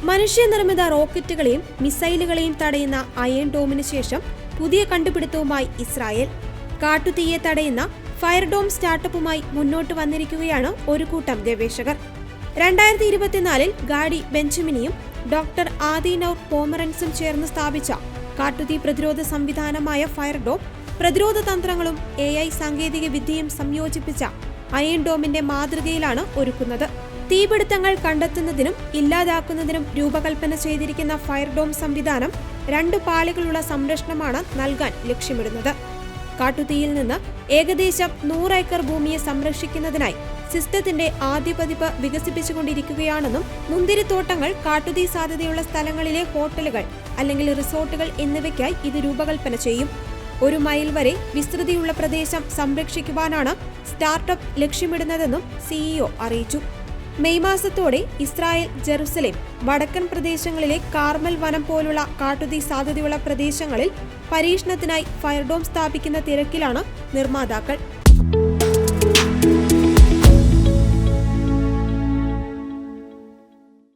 മനുഷ്യനിർമ്മിത റോക്കറ്റുകളെയും മിസൈലുകളെയും തടയുന്ന അയൺ ഡോമിന് ശേഷം പുതിയ കണ്ടുപിടുത്തവുമായി ഇസ്രായേൽ. കാട്ടുതീയെ തടയുന്ന ഫയർ ഡോം സ്റ്റാർട്ടപ്പുമായി മുന്നോട്ട് വന്നിരിക്കുകയാണ് ഒരു കൂട്ടം ഗവേഷകർ. 2024 ഗാഡി ബെഞ്ചമിനിയും ഡോക്ടർ ആദി നൌർ പോമറൻസും ചേർന്ന് സ്ഥാപിച്ച കാട്ടുതീ പ്രതിരോധ സംവിധാനമായ ഫയർ ഡോം പ്രതിരോധ തന്ത്രങ്ങളും AI സാങ്കേതിക വിദ്യയും സംയോജിപ്പിച്ച അയൺ ഡോമിന്റെ മാതൃകയിലാണ് ഒരുക്കുന്നത്. തീപിടുത്തങ്ങൾ കണ്ടെത്തുന്നതിനും ഇല്ലാതാക്കുന്നതിനും രൂപകൽപ്പന ചെയ്തിരിക്കുന്ന ഫയർ ഡോം സംവിധാനം 2 പാളികളുള്ള സംരക്ഷണമാണ് നൽകാൻ ലക്ഷ്യമിടുന്നത്. കാട്ടുതീയിൽ നിന്ന് ഏകദേശം 100 ഏക്കർ ഭൂമിയെ സംരക്ഷിക്കുന്നതിനായി സിസ്റ്റത്തിന്റെ ആദ്യ പതിപ്പ് വികസിപ്പിച്ചുകൊണ്ടിരിക്കുകയാണെന്നും മുന്തിരിത്തോട്ടങ്ങൾ, കാട്ടുതീ സാധ്യതയുള്ള സ്ഥലങ്ങളിലെ ഹോട്ടലുകൾ അല്ലെങ്കിൽ റിസോർട്ടുകൾ എന്നിവയ്ക്കായി ഇത് രൂപകൽപ്പന ചെയ്യും. 1 മൈൽ വരെ വിസ്തൃതിയുള്ള പ്രദേശം സംരക്ഷിക്കുവാനാണ് സ്റ്റാർട്ടപ്പ് ലക്ഷ്യമിടുന്നതെന്നും CEO അറിയിച്ചു. മെയ് മാസത്തോടെ ഇസ്രായേൽ, ജെറുസലേം, വടക്കൻ പ്രദേശങ്ങളിലെ കാർമൽ വനം പോലുള്ള കാട്ടുതീ സാധ്യതയുള്ള പ്രദേശങ്ങളിൽ പരീക്ഷണത്തിനായി ഫയർ ഡോം സ്ഥാപിക്കുന്ന തിരക്കിലാണ് നിർമ്മാതാക്കൾ.